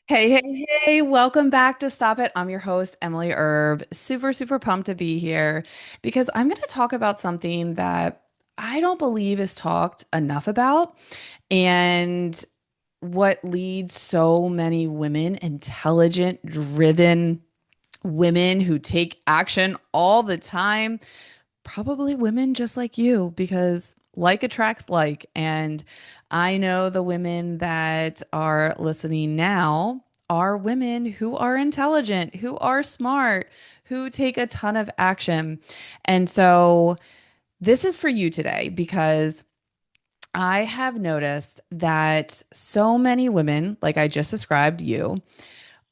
Hey, welcome back to Stop It. I'm your host, Emily Erb. Super pumped to be here because I'm going to talk about something that I don't believe is talked enough about and what leads so many women, intelligent, driven women who take action all the time, probably women just like you, because like attracts like. And I know the women that are listening now are women who are intelligent, who are smart, who take a ton of action. And so this is for you today because I have noticed that so many women, like I just described you,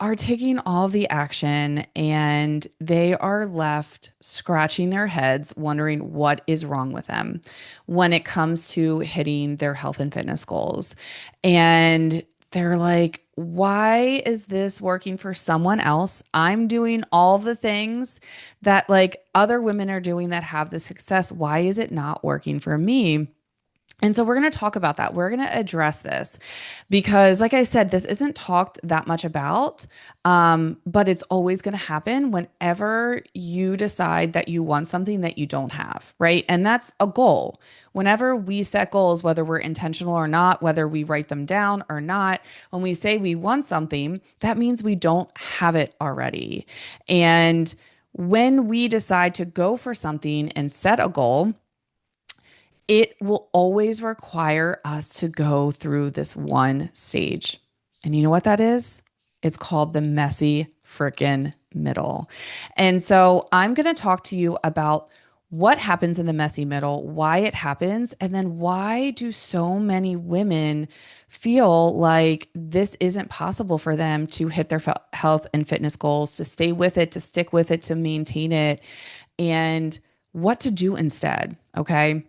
are taking all the action and they are left scratching their heads, wondering what is wrong with them when it comes to hitting their health and fitness goals. And they're like, why is this working for someone else? I'm doing all the things that like other women are doing that have the success. Why is it not working for me? And so we're going to talk about that. We're going to address this because, like I said, this isn't talked that much about, but it's always going to happen whenever you decide that you want something that you don't have, right? And that's a goal. Whenever we set goals, whether we're intentional or not, whether we write them down or not, when we say we want something, that means we don't have it already. And when we decide to go for something and set a goal, it will always require us to go through this one stage. And you know what that is? It's called the messy frickin' middle. And so I'm going to talk to you about what happens in the messy middle, why it happens, and then why do so many women feel like this isn't possible for them to hit their health and fitness goals, to stay with it, to stick with it, to maintain it, and what to do instead. Okay.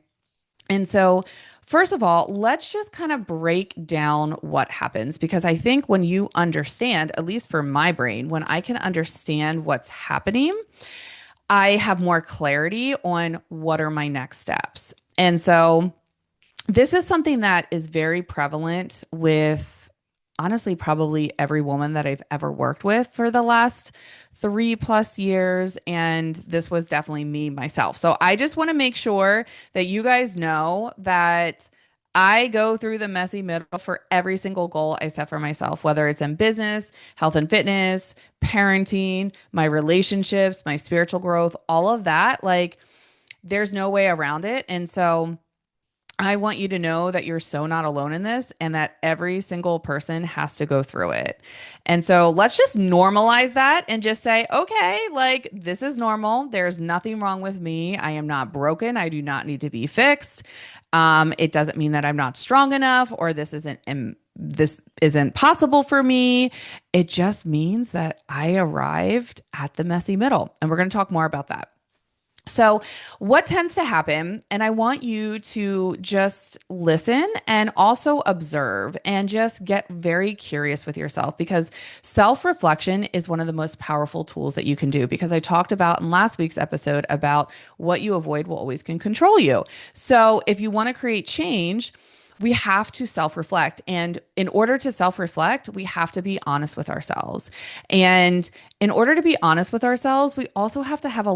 And so, first of all, let's just kind of break down what happens because I think when you understand, at least for my brain, when I can understand what's happening, I have more clarity on what are my next steps. And so, this is something that is very prevalent with honestly probably every woman that I've ever worked with for the last 3+ years. And this was definitely me myself. So I just want to make sure that you guys know that I go through the messy middle for every single goal I set for myself, whether it's in business, health and fitness, parenting, my relationships, my spiritual growth, all of that. Like, there's no way around it. And so, I want you to know that you're so not alone in this and that every single person has to go through it. And so let's just normalize that and just say, okay, like this is normal. There's nothing wrong with me. I am not broken. I do not need to be fixed. It doesn't mean that I'm not strong enough or this isn't possible for me. It just means that I arrived at the messy middle. And we're going to talk more about that. So, what tends to happen, and I want you to just listen and also observe and just get very curious with yourself because self reflection is one of the most powerful tools that you can do. Because I talked about in last week's episode about what you avoid will always can control you. So, if you want to create change, we have to self reflect. And in order to self reflect, we have to be honest with ourselves. And in order to be honest with ourselves, we also have to have a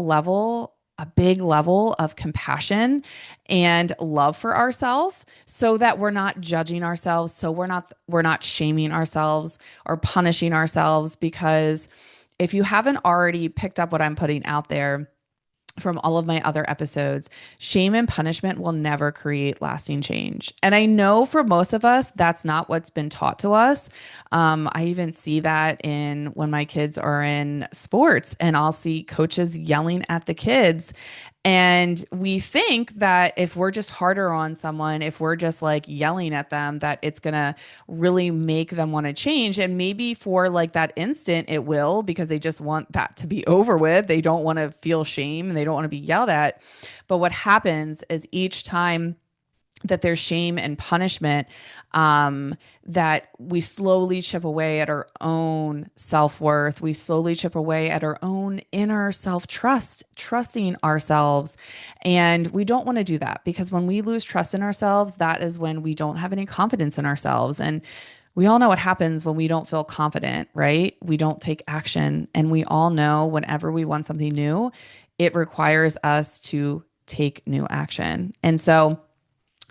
big level of compassion and love for ourselves so that we're not judging ourselves, so we're not shaming ourselves or punishing ourselves because if you haven't already picked up what I'm putting out there from all of my other episodes, shame and punishment will never create lasting change. And I know for most of us, that's not what's been taught to us. I even see that in when my kids are in sports and I'll see coaches yelling at the kids. And we think that if we're just harder on someone, if we're just like yelling at them, that it's going to really make them want to change. And maybe for like that instant, it will because they just want that to be over with. They don't want to feel shame and they don't want to be yelled at. But what happens is each time that there's shame and punishment, that we slowly chip away at our own self-worth. We slowly chip away at our own inner self-trust, trusting ourselves. And we don't want to do that because when we lose trust in ourselves, that is when we don't have any confidence in ourselves. And We all know what happens when we don't feel confident, right? We don't take action. And we all know whenever we want something new, it requires us to take new action. And so,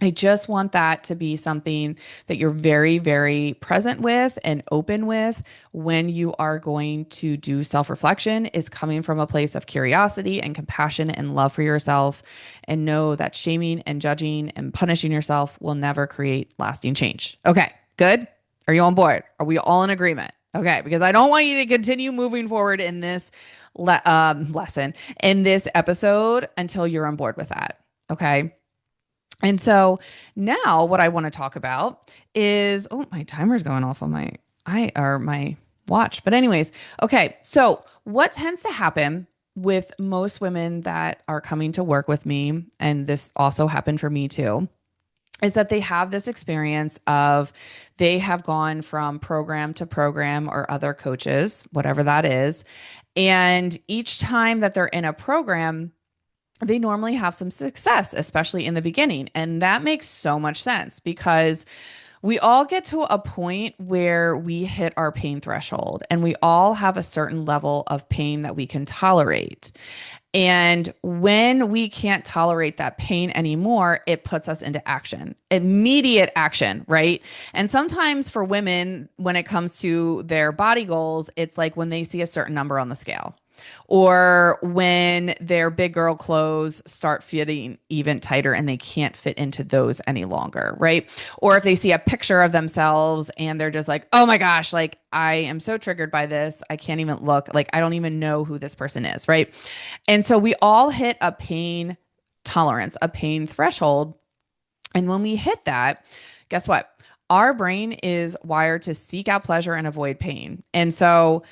I just want that to be something that you're very, very present with and open with when you are going to do self reflection, is coming from a place of curiosity and compassion and love for yourself. And know that shaming and judging and punishing yourself will never create lasting change. Okay, good. Are you on board? Are we all in agreement? Okay, because I don't want you to continue moving forward in this lesson, in this episode, until you're on board with that. Okay. And so now what I want to talk about is, oh, my timer's going off on my watch. But anyways, okay. So what tends to happen with most women that are coming to work with me, and this also happened for me too, is that they have this experience of they have gone from program to program or other coaches, whatever that is. And each time that they're in a program, they normally have some success, especially in the beginning. And that makes so much sense because we all get to a point where we hit our pain threshold and we all have a certain level of pain that we can tolerate. And when we can't tolerate that pain anymore, it puts us into action, immediate action, right? And sometimes for women, when it comes to their body goals, it's like when they see a certain number on the scale, or when their big girl clothes start fitting even tighter and they can't fit into those any longer, right? Or if they see a picture of themselves and they're just like, oh my gosh, like I am so triggered by this. I can't even look, like I don't even know who this person is, right? And so we all hit a pain tolerance, a pain threshold. And when we hit that, guess what? Our brain is wired to seek out pleasure and avoid pain. And so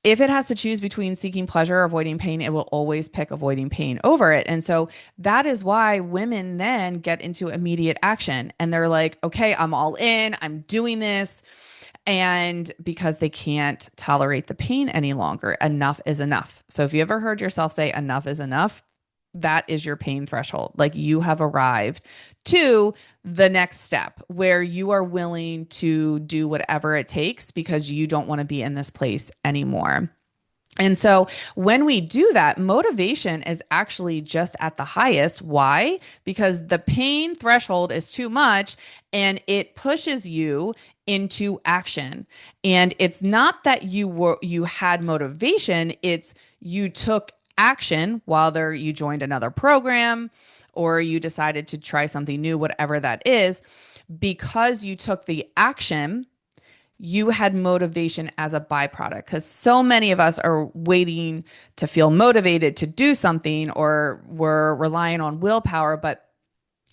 if it has to choose between seeking pleasure or avoiding pain, it will always pick avoiding pain over it. And so that is why women then get into immediate action and they're like, okay, I'm all in, I'm doing this. And because they can't tolerate the pain any longer, enough is enough. So if you ever heard yourself say enough is enough, that is your pain threshold. Like you have arrived to the next step where you are willing to do whatever it takes because you don't want to be in this place anymore. And so when we do that, motivation is actually just at the highest. Why? Because the pain threshold is too much and it pushes you into action. And it's not that you had motivation, it's you took action while you joined another program or you decided to try something new, whatever that is. Because you took the action, you had motivation as a byproduct, because so many of us are waiting to feel motivated to do something, or we're relying on willpower, but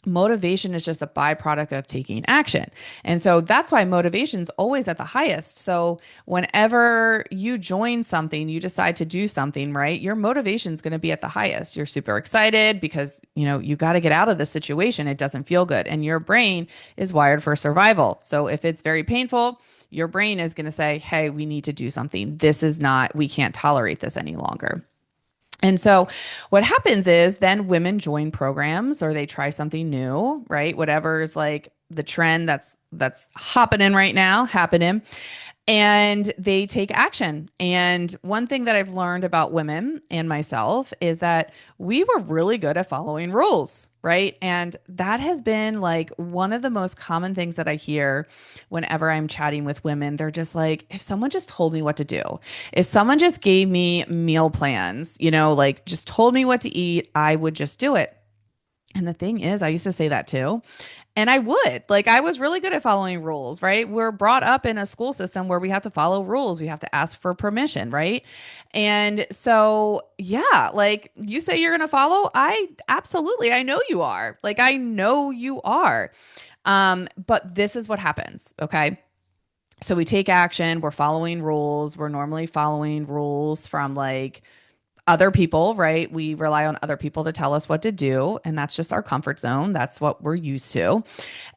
motivation is just a byproduct of taking action. And so that's why motivation is always at the highest. So whenever you join something, you decide to do something, right? Your motivation is going to be at the highest. You're super excited because, you got to get out of this situation. It doesn't feel good. And your brain is wired for survival. So if it's very painful, your brain is going to say, hey, we need to do something. We can't tolerate this any longer. And so what happens is then women join programs or they try something new, right? Whatever is like the trend that's hopping in right now, happening. And they take action. And one thing that I've learned about women and myself is that we were really good at following rules, right? And that has been like one of the most common things that I hear whenever I'm chatting with women. They're just like, if someone just told me what to do, if someone just gave me meal plans, like just told me what to eat, I would just do it. And the thing is, I used to say that too. And I would. Like, I was really good at following rules, right? We're brought up in a school system where we have to follow rules. We have to ask for permission, right? And so, yeah, like you say you're going to follow. I know you are. Like, I know you are. But this is what happens. Okay. So we take action. We're following rules. We're normally following rules from like other people, right? We rely on other people to tell us what to do. And that's just our comfort zone. That's what we're used to.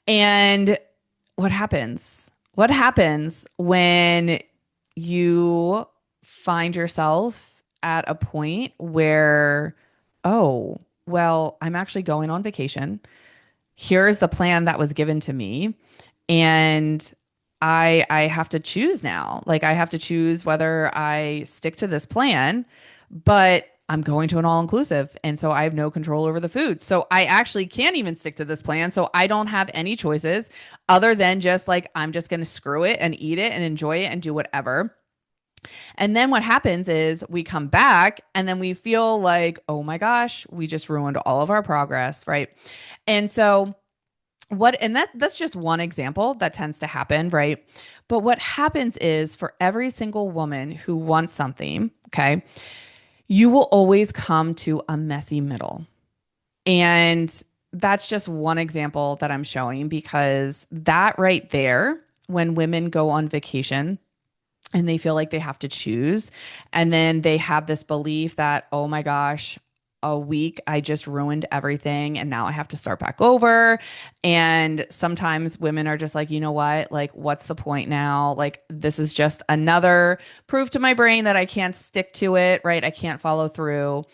And what happens? What happens when you find yourself at a point where, oh, well, I'm actually going on vacation. Here's the plan that was given to me. And I have to choose now. Like I have to choose whether I stick to this plan, but I'm going to an all inclusive. And so I have no control over the food. So I actually can't even stick to this plan. So I don't have any choices other than just like, I'm just going to screw it and eat it and enjoy it and do whatever. And then what happens is we come back and then we feel like, oh my gosh, we just ruined all of our progress. Right. And so, and that's just one example that tends to happen, right? But what happens is for every single woman who wants something, okay, you will always come to a messy middle. And that's just one example that I'm showing because that right there, when women go on vacation, and they feel like they have to choose. And then they have this belief that, oh my gosh, a week I just ruined everything and now I have to start back over. And sometimes women are just like, you know what? Like, what's the point now? Like, this is just another proof to my brain that I can't stick to it, right? I can't follow through.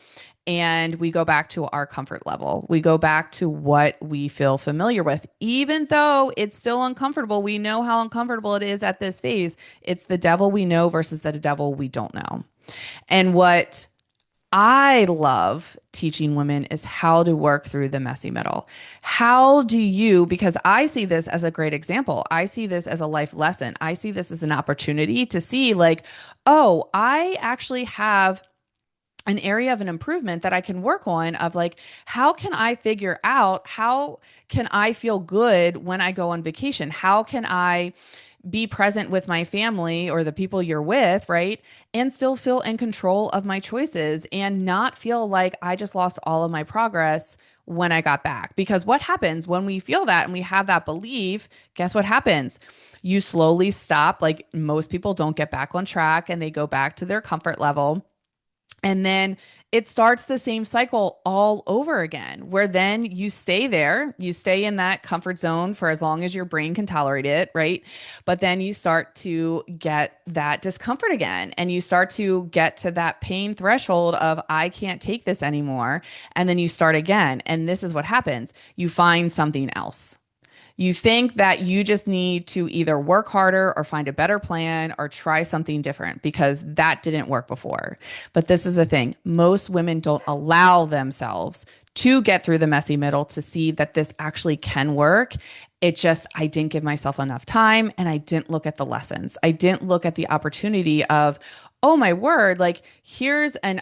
And we go back to our comfort level. We go back to what we feel familiar with, even though it's still uncomfortable. We know how uncomfortable it is at this phase. It's the devil we know versus the devil we don't know. And what I love teaching women is how to work through the messy middle. How do you, because I see this as a great example, I see this as a life lesson, I see this as an opportunity to see, like, oh, I actually have an area of an improvement that I can work on of like, how can I figure out how can I feel good when I go on vacation? How can I be present with my family or the people you're with, right? And still feel in control of my choices and not feel like I just lost all of my progress when I got back. Because what happens when we feel that and we have that belief, guess what happens? You slowly stop. Like most people don't get back on track and they go back to their comfort level. And then it starts the same cycle all over again, where then you stay there, you stay in that comfort zone for as long as your brain can tolerate it, right? But then you start to get that discomfort again, and you start to get to that pain threshold of, I can't take this anymore. And then you start again. And this is what happens: you find something else. You think that you just need to either work harder or find a better plan or try something different because that didn't work before. But this is the thing: most women don't allow themselves to get through the messy middle to see that this actually can work. It just, I didn't give myself enough time and I didn't look at the lessons. I didn't look at the opportunity of, oh my word, like here's an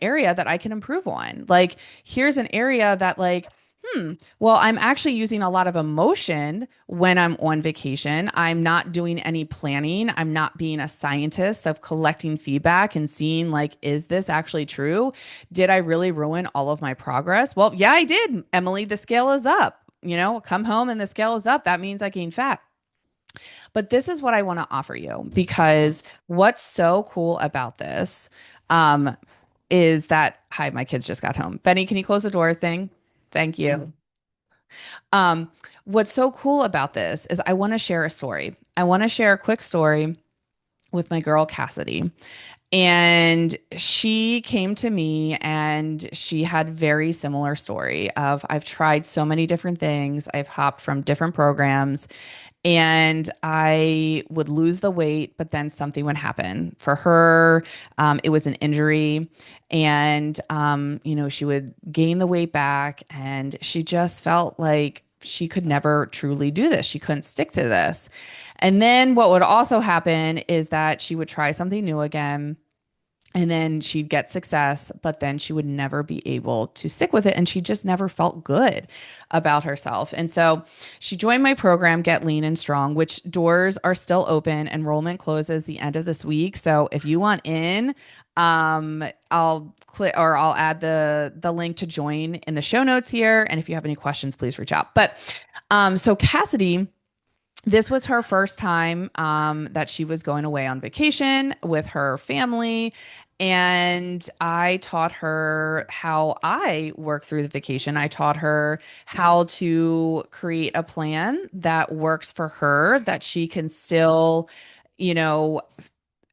area that I can improve on. Like here's an area that like, well, I'm actually using a lot of emotion when I'm on vacation. I'm not doing any planning. I'm not being a scientist of collecting feedback and seeing, like, is this actually true? Did I really ruin all of my progress? Well, yeah, I did. Emily, the scale is up. You know, come home and the scale is up. That means I gained fat. But this is what I want to offer you because what's so cool about this um, is that, hi, my kids just got home. Benny, can you close the door thing? Thank you. Um, what's so cool about this is I want to share a story. I want to share a quick story with my girl Cassidy. And she came to me and she had very similar story of, I've tried so many different things. I've hopped from different programs and I would lose the weight, but then something would happen. For her, it was an injury, and she would gain the weight back, and she just felt like she could never truly do this. She couldn't stick to this. And then what would also happen is that she would try something new again and then she'd get success, but then she would never be able to stick with it. And she just never felt good about herself. And so she joined my program, Get Lean and Strong, which doors are still open. Enrollment closes the end of this week. So if you want in, I'll click or I'll add the link to join in the show notes here. And if you have any questions, please reach out. But so Cassidy, this was her first time that she was going away on vacation with her family. And I taught her how I work through the vacation. I taught her how to create a plan that works for her, that she can still, you know,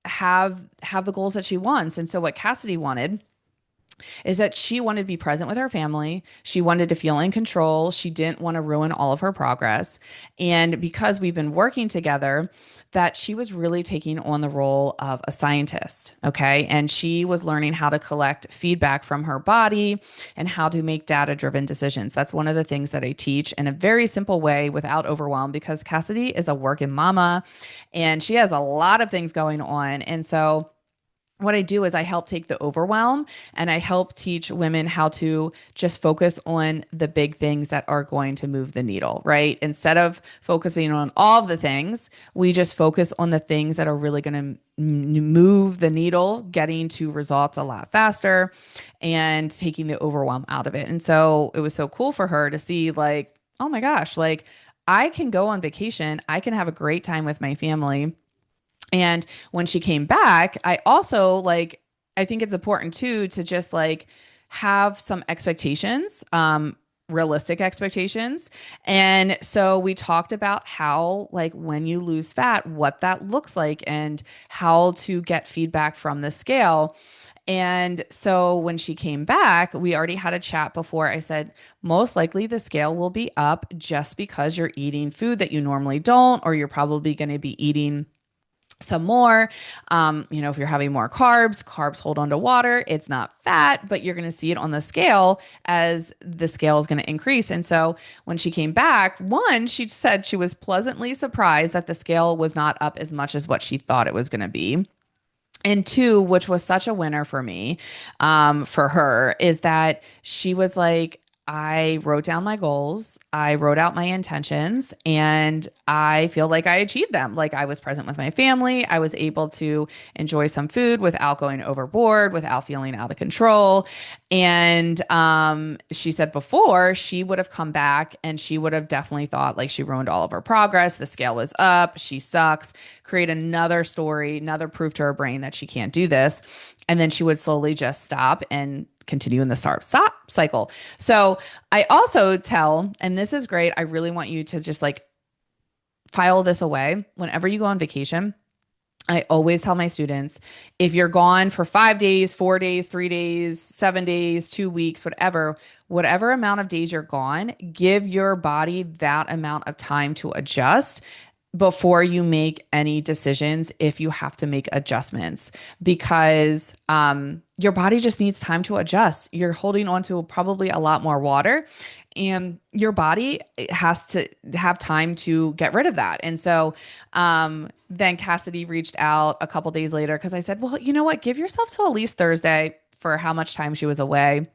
have the goals that she wants. And so what Cassidy wanted is that she wanted to be present with her family. She wanted to feel in control. She didn't want to ruin all of her progress. And because we've been working together, that she was really taking on the role of a scientist. Okay. And she was learning how to collect feedback from her body and how to make data driven decisions. That's one of the things that I teach in a very simple way without overwhelm, because Cassidy is a working mama and she has a lot of things going on. And so, what I do is I help take the overwhelm and I help teach women how to just focus on the big things that are going to move the needle, right? Instead of focusing on all of the things, we just focus on the things that are really going to move the needle, getting to results a lot faster and taking the overwhelm out of it. And so it was so cool for her to see, like, oh my gosh, like I can go on vacation, I can have a great time with my family, and when she came back, I also like, I think it's important too to just like have some expectations, realistic expectations. And so we talked about how, like, when you lose fat, what that looks like and how to get feedback from the scale. And so when she came back, we already had a chat before. I said, most likely the scale will be up just because you're eating food that you normally don't, or you're probably going to be eating some more. If you're having more carbs, carbs hold on to water. It's not fat, but you're going to see it on the scale as the scale is going to increase. And so when she came back, one, she said she was pleasantly surprised that the scale was not up as much as what she thought it was going to be. And two, which was such a winner for me, for her, is that she was like, I wrote down my goals, I wrote out my intentions, and I feel like I achieved them. Like I was present with my family, I was able to enjoy some food without going overboard, without feeling out of control. And she said before she would have come back and she would have definitely thought like she ruined all of her progress. The scale was up, she sucks, create another story, another proof to her brain that she can't do this. And then she would slowly just stop and continue in the stop cycle. So I also tell, and this is great, I really want you to just like file this away whenever you go on vacation. I always tell my students, if you're gone for 5 days, 4 days, 3 days, 7 days, 2 weeks, whatever amount of days you're gone, give your body that amount of time to adjust before you make any decisions, if you have to make adjustments, because your body just needs time to adjust. You're holding on to probably a lot more water, and your body has to have time to get rid of that. And so then Cassidy reached out a couple days later because I said, well, you know what? Give yourself till at least Thursday for how much time she was away.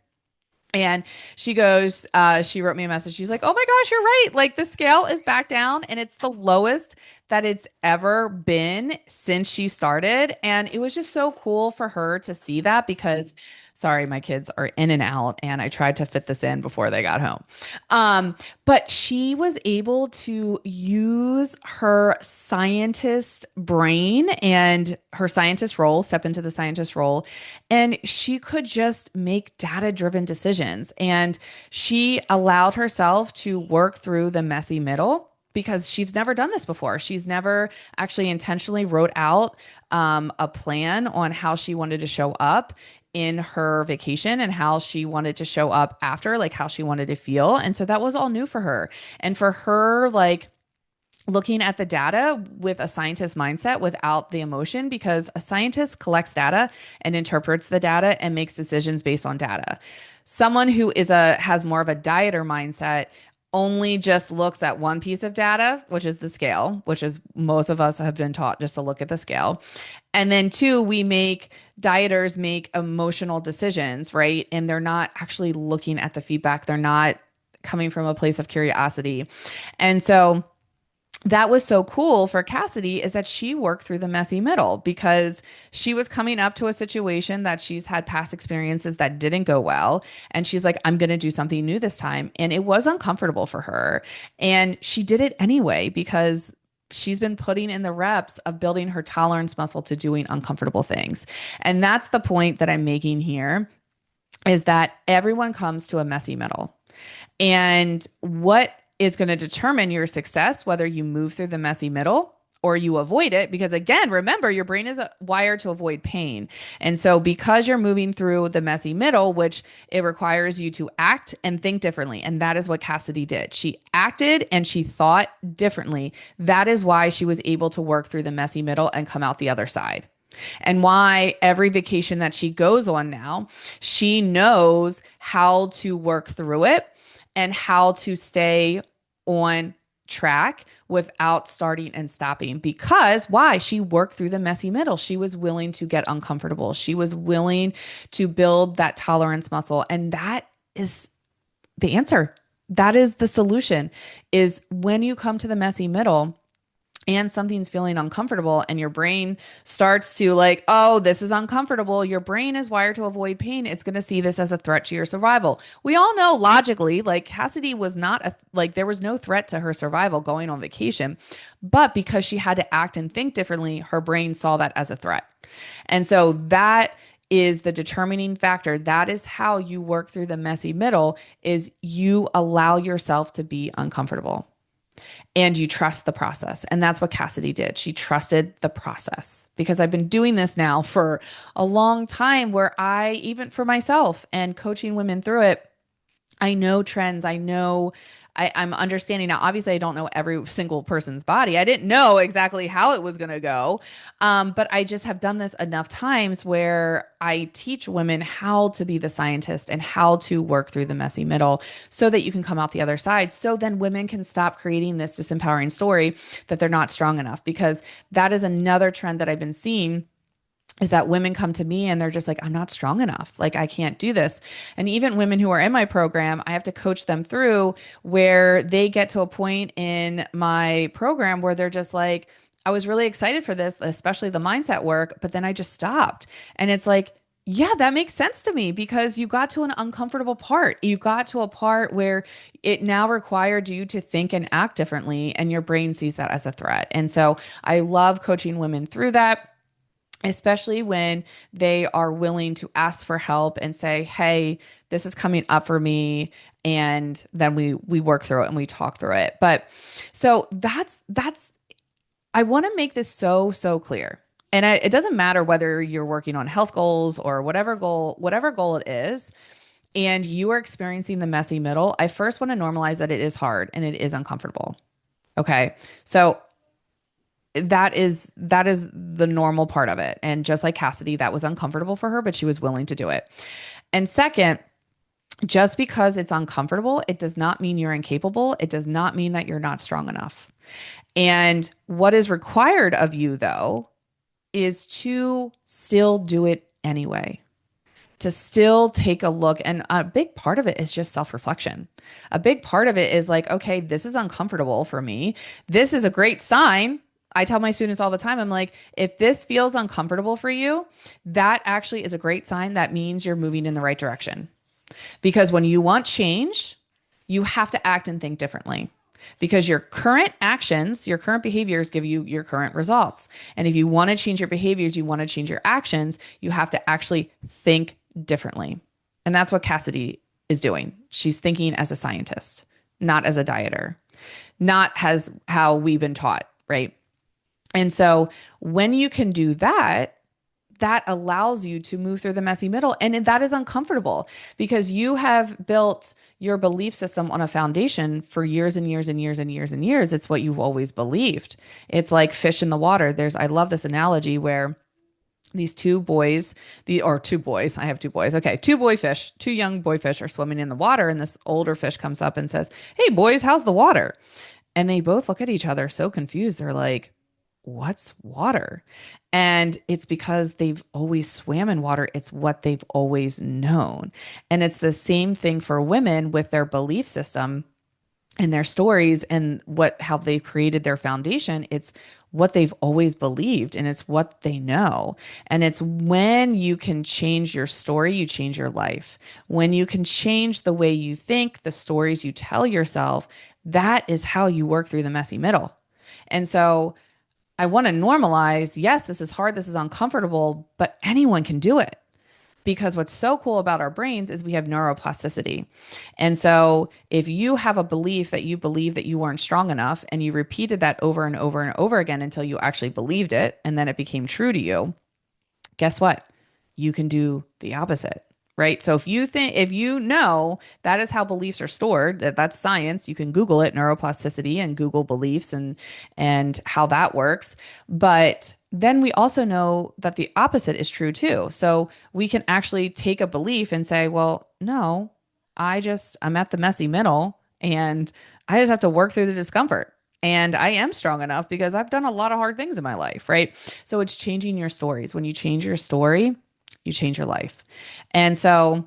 And she goes, she wrote me a message. She's like, oh my gosh, you're right. Like the scale is back down and it's the lowest that it's ever been since she started. And it was just so cool for her to see that because, sorry, my kids are in and out and I tried to fit this in before they got home. But she was able to use her scientist brain and her scientist role, step into the scientist role, and she could just make data driven decisions. And she allowed herself to work through the messy middle because she's never done this before. She's never actually intentionally wrote out a plan on how she wanted to show up in her vacation and how she wanted to show up after, like how she wanted to feel. And so that was all new for her. And for her, like, looking at the data with a scientist mindset without the emotion, because a scientist collects data and interprets the data and makes decisions based on data. Someone who has more of a dieter mindset only just looks at one piece of data, which is the scale, which is most of us have been taught just to look at the scale. And then two, dieters make emotional decisions, right? And they're not actually looking at the feedback. They're not coming from a place of curiosity. And so that was so cool for Cassidy, is that she worked through the messy middle because she was coming up to a situation that she's had past experiences that didn't go well. And she's like, I'm going to do something new this time. And it was uncomfortable for her. And she did it anyway because she's been putting in the reps of building her tolerance muscle to doing uncomfortable things. And that's the point that I'm making here, is that everyone comes to a messy middle. And what is going to determine your success, whether you move through the messy middle or you avoid it because again, remember your brain is wired to avoid pain. And so because you're moving through the messy middle, which it requires you to act and think differently. And that is what Cassidy did. She acted and she thought differently. That is why she was able to work through the messy middle and come out the other side. And why every vacation that she goes on now, she knows how to work through it and how to stay on track without starting and stopping. Because why? She worked through the messy middle. She was willing to get uncomfortable. She was willing to build that tolerance muscle. And that is the answer. That is the solution is when you come to the messy middle and something's feeling uncomfortable and your brain starts to like, oh, this is uncomfortable. Your brain is wired to avoid pain. It's going to see this as a threat to your survival. We all know logically, like Cassidy was not like there was no threat to her survival going on vacation, but because she had to act and think differently, her brain saw that as a threat. And so that is the determining factor. That is how you work through the messy middle is you allow yourself to be uncomfortable. And you trust the process. And that's what Cassidy did. She trusted the process because I've been doing this now for a long time where I, even for myself and coaching women through it, I know trends. I know I'm understanding now. Obviously, I don't know every single person's body. I didn't know exactly how it was going to go. But I just have done this enough times where I teach women how to be the scientist and how to work through the messy middle so that you can come out the other side. So then women can stop creating this disempowering story that they're not strong enough, because that is another trend that I've been seeing is that women come to me and they're just like, I'm not strong enough. Like, I can't do this. And even women who are in my program, I have to coach them through where they get to a point in my program where they're just like, I was really excited for this, especially the mindset work, but then I just stopped. And it's like, yeah, that makes sense to me because you got to an uncomfortable part. You got to a part where it now required you to think and act differently, and your brain sees that as a threat. And so I love coaching women through that, especially when they are willing to ask for help and say, hey, this is coming up for me. And then we work through it and we talk through it. But so that's, I want to make this so clear. And it doesn't matter whether you're working on health goals or whatever goal it is, and you are experiencing the messy middle. I first want to normalize that it is hard and it is uncomfortable. Okay. So that is the normal part of it. And just like Cassidy, that was uncomfortable for her, but she was willing to do it. And second, just because it's uncomfortable, it does not mean you're incapable. It does not mean that you're not strong enough. And what is required of you, though, is to still do it anyway, to still take a look. And a big part of it is just self-reflection. A big part of it is like, okay, this is uncomfortable for me. This is a great sign. I tell my students all the time, I'm like, if this feels uncomfortable for you, that actually is a great sign. That means you're moving in the right direction. Because when you want change, you have to act and think differently. Because your current actions, your current behaviors give you your current results. And if you want to change your behaviors, you want to change your actions, you have to actually think differently. And that's what Cassidy is doing. She's thinking as a scientist, not as a dieter, not as how we've been taught, right? And so when you can do that, that allows you to move through the messy middle. And that is uncomfortable because you have built your belief system on a foundation for years and years and years and years and years. It's what you've always believed. It's like fish in the water. I love this analogy where these two boys, two boys, I have two boys. Okay. Two young boy fish are swimming in the water. And this older fish comes up and says, hey boys, how's the water? And they both look at each other so confused. They're like, what's water? And it's because they've always swam in water. It's what they've always known. And it's the same thing for women with their belief system and their stories and how they've created their foundation. It's what they've always believed and it's what they know. And it's when you can change your story, you change your life. When you can change the way you think, the stories you tell yourself, that is how you work through the messy middle. And so I want to normalize, yes, this is hard, this is uncomfortable, but anyone can do it. Because what's so cool about our brains is we have neuroplasticity. And so if you have a belief that you believe that you weren't strong enough and you repeated that over and over and over again until you actually believed it and then it became true to you, guess what? You can do the opposite. Right. So if you know that is how beliefs are stored, that's science, you can Google it, neuroplasticity, and Google beliefs and how that works. But then we also know that the opposite is true too. So we can actually take a belief and say, well, no, I'm at the messy middle and I just have to work through the discomfort. And I am strong enough because I've done a lot of hard things in my life, right? So it's changing your stories. When you change your story, you change your life. And so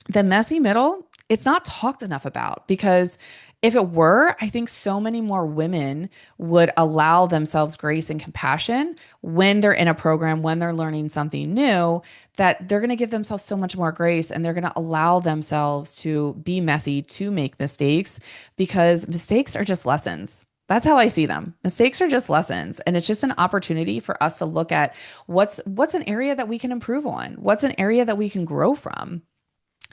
the messy middle, it's not talked enough about because if it were, I think so many more women would allow themselves grace and compassion when they're in a program, when they're learning something new, that they're going to give themselves so much more grace and they're going to allow themselves to be messy, to make mistakes, because mistakes are just lessons. That's how I see them. Mistakes are just lessons, and it's just an opportunity for us to look at what's an area that we can improve on, what's an area that we can grow from.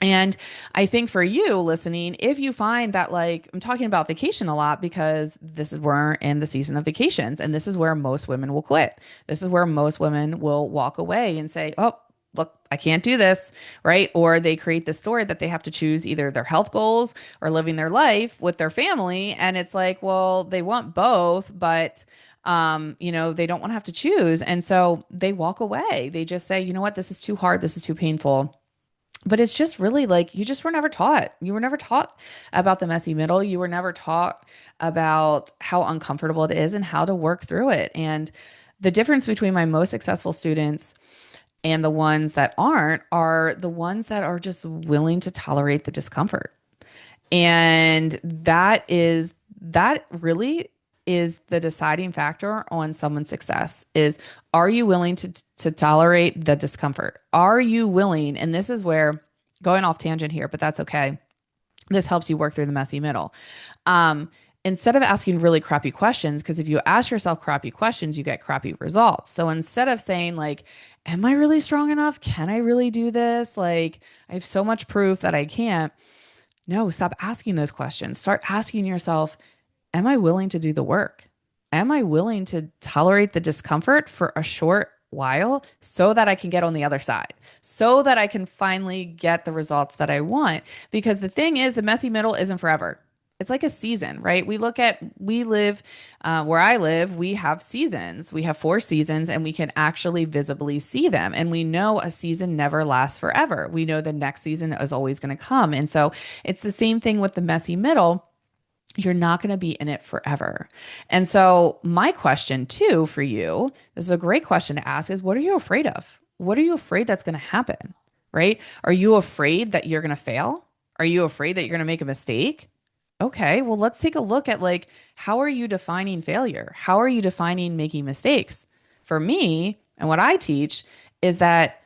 And I think for you listening, if you find that, like, I'm talking about vacation a lot because this is we're in the season of vacations and this is where most women will quit. This is where most women will walk away and say, "Oh, look, I can't do this," right? Or they create the story that they have to choose either their health goals or living their life with their family. And it's like, well, they want both, but they don't want to have to choose. And so they walk away. They just say, you know what, this is too hard, this is too painful. But it's just really like you just were never taught. You were never taught about the messy middle. You were never taught about how uncomfortable it is and how to work through it. And the difference between my most successful students and the ones that aren't are the ones that are just willing to tolerate the discomfort. And that really is the deciding factor on someone's success is, are you willing to tolerate the discomfort? Are you willing? And this is where, going off tangent here, but that's okay. This helps you work through the messy middle. Um, Instead of asking really crappy questions, because if you ask yourself crappy questions, you get crappy results. So instead of saying like, am I really strong enough? Can I really do this? Like, I have so much proof that I can't. No, stop asking those questions. Start asking yourself, am I willing to do the work? Am I willing to tolerate the discomfort for a short while so that I can get on the other side, so that I can finally get the results that I want? Because the thing is, the messy middle isn't forever. It's like a season, right? We live where I live, we have seasons. We have 4 seasons and we can actually visibly see them. And we know a season never lasts forever. We know the next season is always going to come. And so it's the same thing with the messy middle. You're not going to be in it forever. And so my question too for you, this is a great question to ask, is what are you afraid of? What are you afraid that's going to happen? Right? Are you afraid that you're going to fail? Are you afraid that you're going to make a mistake? Okay, well, let's take a look at like, how are you defining failure? How are you defining making mistakes? For me, and what I teach is that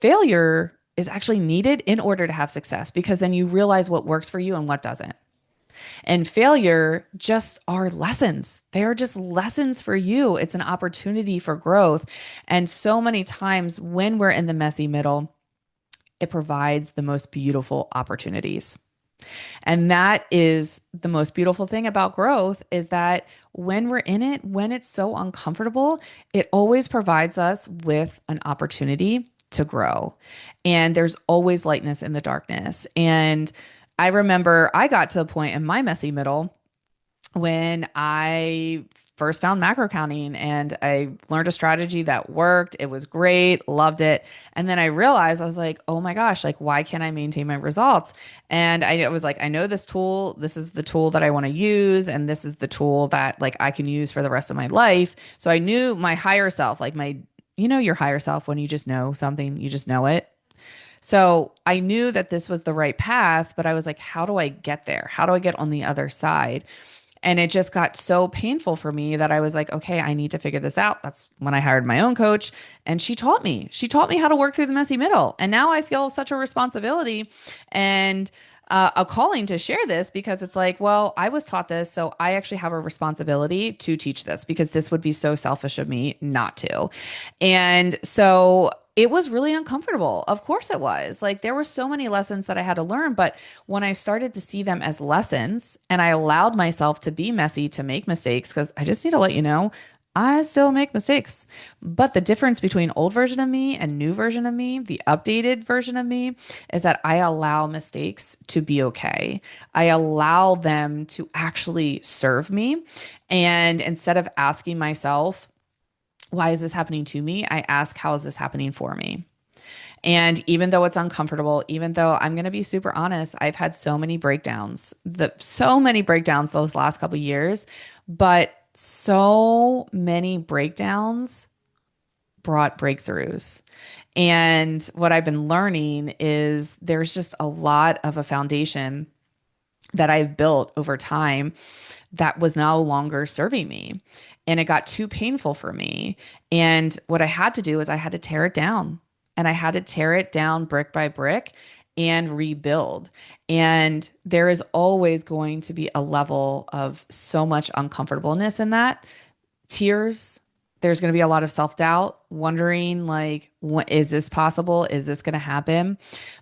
failure is actually needed in order to have success, because then you realize what works for you and what doesn't. And failure just are lessons. They are just lessons for you. It's an opportunity for growth. And so many times when we're in the messy middle, it provides the most beautiful opportunities. And that is the most beautiful thing about growth, is that when we're in it, when it's so uncomfortable, it always provides us with an opportunity to grow. And there's always lightness in the darkness. And I remember I got to the point in my messy middle when I first found macro counting and I learned a strategy that worked. It was great, loved it. And then I realized, I was like, oh my gosh, like, why can't I maintain my results? And I was like, I know this tool, this is the tool that I want to use. And this is the tool that like I can use for the rest of my life. So I knew my higher self, like your higher self, when you just know something, you just know it. So I knew that this was the right path, but I was like, how do I get there? How do I get on the other side? And it just got so painful for me that I was like, okay, I need to figure this out. That's when I hired my own coach. And she taught me. She taught me how to work through the messy middle. And now I feel such a responsibility and a calling to share this, because it's like, well, I was taught this. So I actually have a responsibility to teach this, because this would be so selfish of me not to. And so it was really uncomfortable. Of course it was. Like there were so many lessons that I had to learn, but when I started to see them as lessons and I allowed myself to be messy, to make mistakes, because I just need to let you know, I still make mistakes. But the difference between old version of me and new version of me, the updated version of me, is that I allow mistakes to be okay. I allow them to actually serve me. And instead of asking myself, why is this happening to me? I ask, how is this happening for me? And even though it's uncomfortable, even though I'm going to be super honest, I've had so many breakdowns, so many breakdowns those last couple of years, but so many breakdowns brought breakthroughs. And what I've been learning is there's just a lot of a foundation that I've built over time that was no longer serving me. And it got too painful for me. And what I had to do is I had to tear it down. And I had to tear it down brick by brick and rebuild. And there is always going to be a level of so much uncomfortableness in that. Tears, there's going to be a lot of self-doubt, wondering like, what, is this possible? Is this going to happen?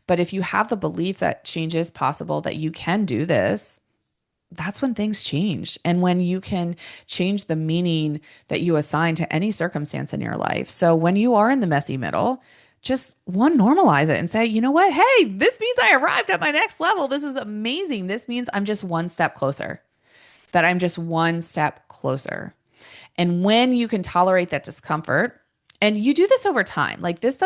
But if you have the belief that change is possible, that you can do this, that's when things change. And when you can change the meaning that you assign to any circumstance in your life. So when you are in the messy middle, just one, normalize it and say, you know what? Hey, this means I arrived at my next level. This is amazing. This means I'm just one step closer, that I'm just one step closer. And when you can tolerate that discomfort, and you do this over time, like this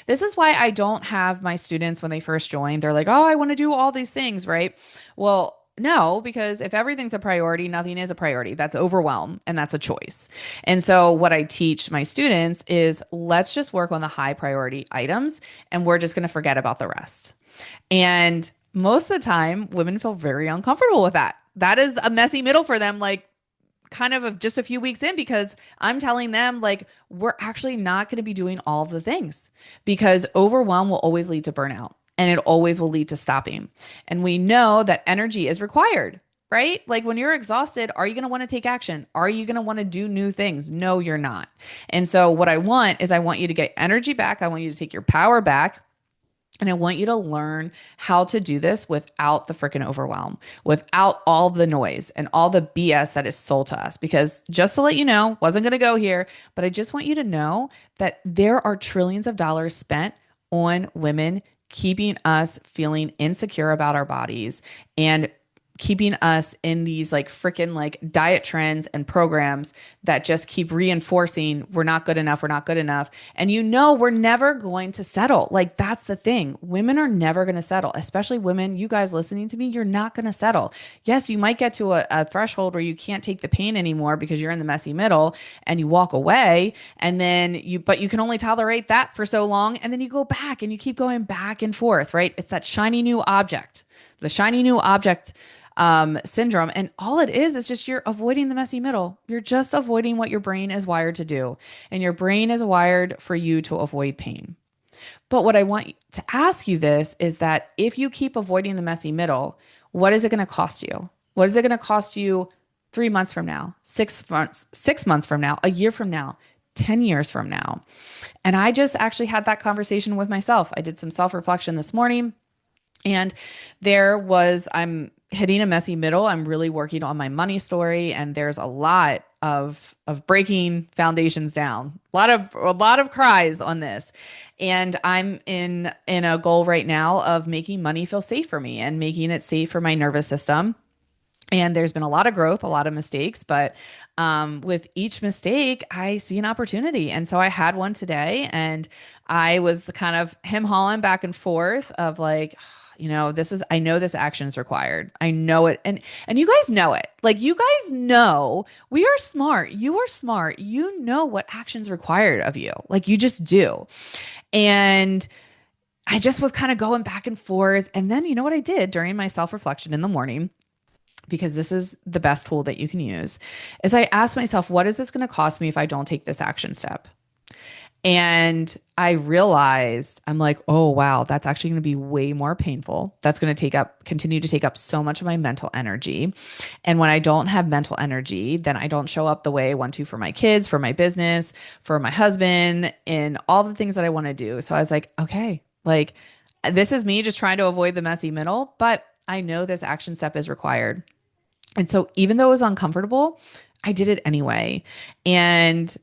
is why I don't have my students when they first join, they're like, oh, I want to do all these things, right? Well, no, because if everything's a priority, nothing is a priority. That's overwhelm and that's a choice. And so what I teach my students is let's just work on the high priority items and we're just going to forget about the rest. And most of the time, women feel very uncomfortable with that. That is a messy middle for them. Like, kind of just a few weeks in, because I'm telling them like we're actually not going to be doing all of the things, because overwhelm will always lead to burnout and it always will lead to stopping. And we know that energy is required, right? Like when you're exhausted, are you going to want to take action? Are you going to want to do new things? No, you're not. And so what I want is I want you to get energy back. I want you to take your power back. And I want you to learn how to do this without the freaking overwhelm, without all the noise and all the BS that is sold to us. Because just to let you know, wasn't going to go here, but I just want you to know that there are trillions of dollars spent on women keeping us feeling insecure about our bodies and keeping us in these like freaking like diet trends and programs that just keep reinforcing we're not good enough, we're not good enough. And you know, we're never going to settle. Like that's the thing. Women are never going to settle, especially women, you guys listening to me, you're not going to settle. Yes, you might get to a threshold where you can't take the pain anymore because you're in the messy middle and you walk away and then but you can only tolerate that for so long. And then you go back and you keep going back and forth, right? It's that shiny new object, the shiny new object syndrome. And all it is just you're avoiding the messy middle. You're just avoiding what your brain is wired to do. And your brain is wired for you to avoid pain. But what I want to ask you this is that if you keep avoiding the messy middle, what is it going to cost you? What is it going to cost you 3 months from now, 6 months from now, a year from now, 10 years from now? And I just actually had that conversation with myself. I did some self-reflection this morning. And I'm hitting a messy middle. I'm really working on my money story, and there's a lot of breaking foundations down. A lot of cries on this. And I'm in a goal right now of making money feel safe for me and making it safe for my nervous system. And there's been a lot of growth, a lot of mistakes, but with each mistake, I see an opportunity. And so I had one today, and I was the kind of him-hawing back and forth of like, you know, I know this action is required. I know it. And you guys know it. Like you guys know we are smart. You are smart. You know what action's required of you. Like you just do. And I just was kind of going back and forth. And then you know what I did during my self-reflection in the morning, because this is the best tool that you can use, is I asked myself, what is this going to cost me if I don't take this action step? And I realized, I'm like, oh, wow, that's actually going to be way more painful. That's going to continue to take up so much of my mental energy. And when I don't have mental energy, then I don't show up the way I want to for my kids, for my business, for my husband, and all the things that I want to do. So I was like, okay, like this is me just trying to avoid the messy middle, but I know this action step is required. And so even though it was uncomfortable, I did it anyway. And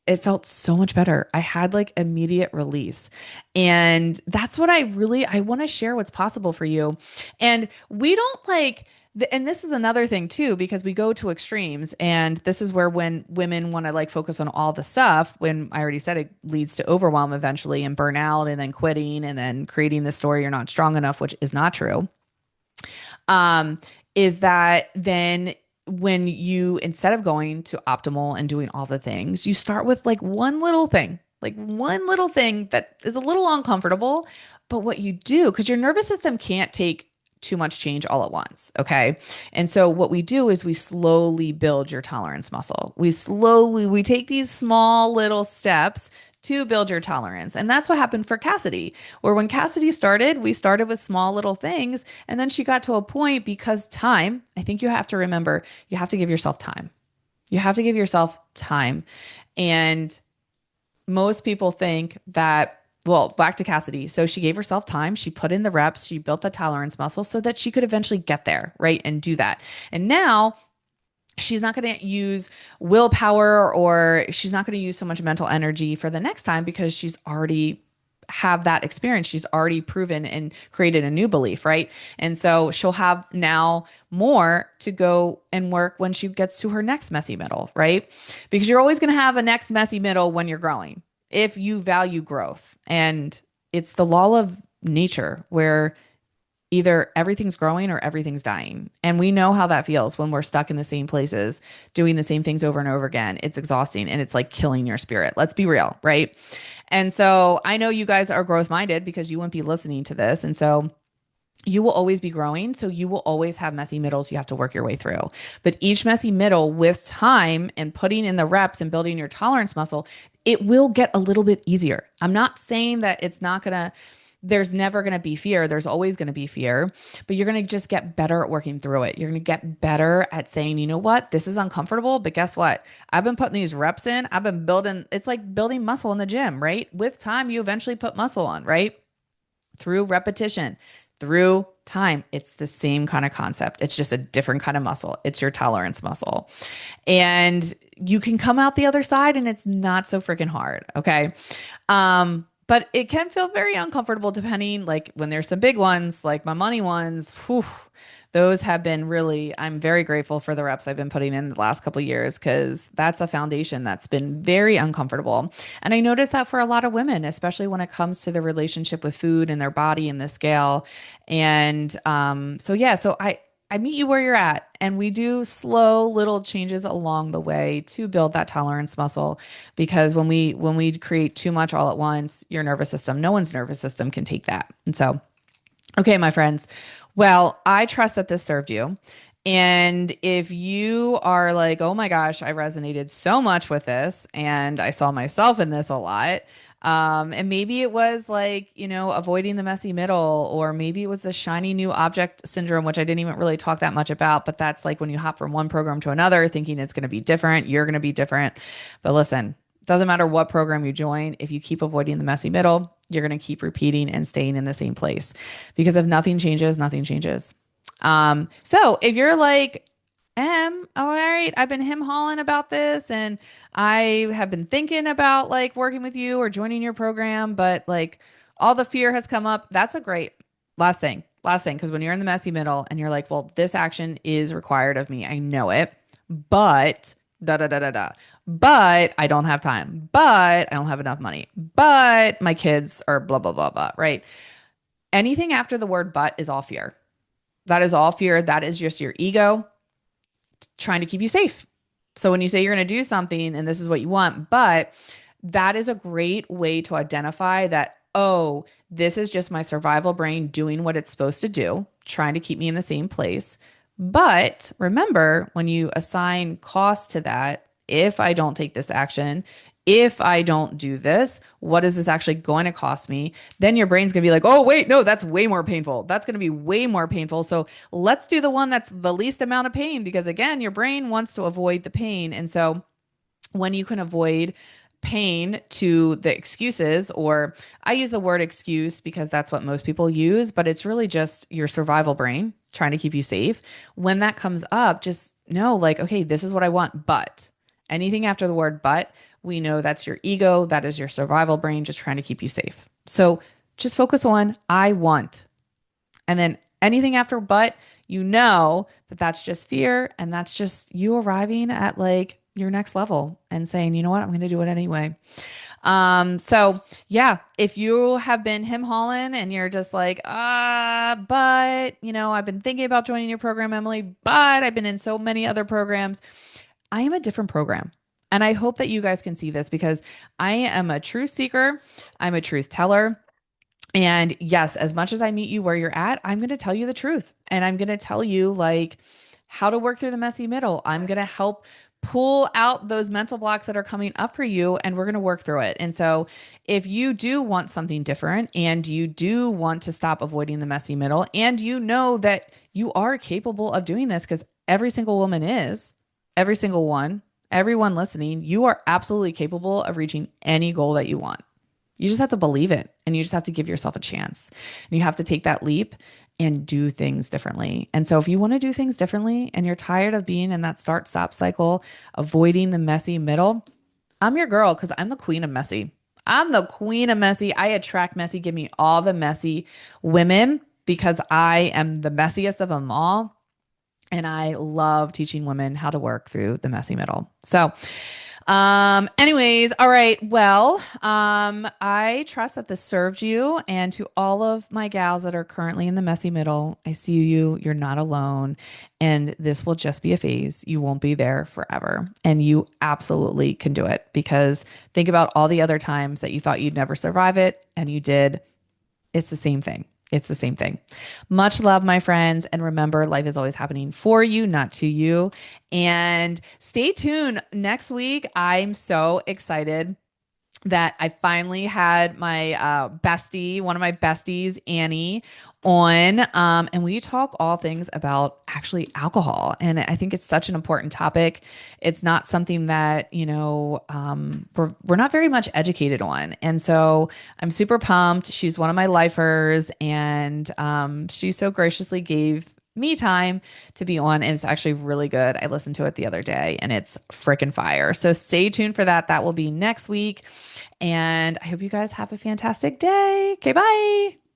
it felt so much better. I had like immediate release. And that's what I want to share what's possible for you. And we don't like and this is another thing too, because we go to extremes. And this is where when women want to like focus on all the stuff, when I already said it leads to overwhelm eventually and burnout and then quitting and then creating the story you're not strong enough, which is not true. Is that then when you, instead of going to optimal and doing all the things, you start with like one little thing that is a little uncomfortable. But what you do, because your nervous system can't take too much change all at once. Okay. And so what we do is we slowly build your tolerance muscle. We take these small little steps to build your tolerance. And that's what happened for Cassidy, where when Cassidy started, we started with small little things. And then she got to a point because time, I think you have to remember, you have to give yourself time. You have to give yourself time. And most people think that, well, back to Cassidy. So she gave herself time. She put in the reps. She built the tolerance muscle so that she could eventually get there, right? And do that. And now she's not going to use willpower or she's not going to use so much mental energy for the next time because she's already have that experience. She's already proven and created a new belief, right? And so she'll have now more to go and work when she gets to her next messy middle, right? Because you're always going to have a next messy middle when you're growing if you value growth. And it's the law of nature where either everything's growing or everything's dying. And we know how that feels when we're stuck in the same places, doing the same things over and over again. It's exhausting and it's like killing your spirit. Let's be real, right? And so I know you guys are growth minded because you wouldn't be listening to this. And so you will always be growing. So you will always have messy middles you have to work your way through. But each messy middle with time and putting in the reps and building your tolerance muscle, it will get a little bit easier. I'm not saying that it's not going to, there's never going to be fear. There's always going to be fear, but you're going to just get better at working through it. You're going to get better at saying, you know what, this is uncomfortable, but guess what? I've been putting these reps in. I've been building, it's like building muscle in the gym, right? With time, you eventually put muscle on, right? Through repetition, through time. It's the same kind of concept. It's just a different kind of muscle. It's your tolerance muscle. And you can come out the other side and it's not so freaking hard. Okay. But it can feel very uncomfortable depending, like when there's some big ones, like my money ones, whew, those have been really, I'm very grateful for the reps I've been putting in the last couple of years because that's a foundation that's been very uncomfortable. And I notice that for a lot of women, especially when it comes to the relationship with food and their body and the scale. And so I meet you where you're at, and we do slow little changes along the way to build that tolerance muscle. Because when we create too much all at once, your nervous system, no one's nervous system can take that. And so, okay, my friends, well, I trust that this served you. And if you are like, oh my gosh, I resonated so much with this, and I saw myself in this a lot. And maybe it was like, avoiding the messy middle, or maybe it was the shiny new object syndrome, which I didn't even really talk that much about, but that's like when you hop from one program to another, thinking it's going to be different, you're going to be different. But listen, doesn't matter what program you join. If you keep avoiding the messy middle, you're going to keep repeating and staying in the same place, because if nothing changes, nothing changes. So if you're like, all right, I've been him hawing about this and I have been thinking about like working with you or joining your program, but like all the fear has come up. That's a great last thing. Cause when you're in the messy middle and you're like, well, this action is required of me. I know it, but da, da, da, da, da, but I don't have time, but I don't have enough money, but my kids are blah, blah, blah, blah. Right. Anything after the word but is all fear. That is all fear. That is just your ego trying to keep you safe. So when you say you're going to do something and this is what you want, but that is a great way to identify that, oh, this is just my survival brain doing what it's supposed to do, trying to keep me in the same place. But remember, when you assign cost to that, if I don't take this action, if I don't do this, what is this actually going to cost me? Then your brain's going to be like, oh, wait, no, that's way more painful. That's going to be way more painful. So let's do the one that's the least amount of pain because, again, your brain wants to avoid the pain. And so when you can avoid pain to the excuses, or I use the word excuse because that's what most people use, but it's really just your survival brain trying to keep you safe. When that comes up, just know like, okay, this is what I want, but anything after the word but, we know that's your ego, that is your survival brain just trying to keep you safe. So just focus on I want. And then anything after but, you know that that's just fear and that's just you arriving at like your next level and saying, you know what, I'm going to do it anyway. So yeah, if you have been him hauling and you're just like, but I've been thinking about joining your program, Emily, but I've been in so many other programs. I am a different program. And I hope that you guys can see this because I am a truth seeker. I'm a truth teller. And yes, as much as I meet you where you're at, I'm going to tell you the truth. And I'm going to tell you like how to work through the messy middle. I'm going to help pull out those mental blocks that are coming up for you and we're going to work through it. And so if you do want something different and you do want to stop avoiding the messy middle and you know that you are capable of doing this because every single woman is, every single one, everyone listening, you are absolutely capable of reaching any goal that you want. You just have to believe it and you just have to give yourself a chance. And you have to take that leap and do things differently. And so if you want to do things differently and you're tired of being in that start stop cycle, avoiding the messy middle, I'm your girl because I'm the queen of messy. I'm the queen of messy. I attract messy. Give me all the messy women because I am the messiest of them all. And I love teaching women how to work through the messy middle. So anyways, all right. Well, I trust that this served you and to all of my gals that are currently in the messy middle, I see you, you're not alone and this will just be a phase. You won't be there forever and you absolutely can do it because think about all the other times that you thought you'd never survive it and you did. It's the same thing. It's the same thing. Much love, my friends. And remember, life is always happening for you, not to you. And stay tuned next week. I'm so excited that I finally had my bestie, one of my besties, Annie, on. And we talk all things about actually alcohol. And I think it's such an important topic. It's not something that, we're not very much educated on. And so I'm super pumped. She's one of my lifers and she so graciously gave me time to be on and it's actually really good. I listened to it the other day and it's freaking fire. So stay tuned for that. That will be next week. And I hope you guys have a fantastic day. Okay, bye.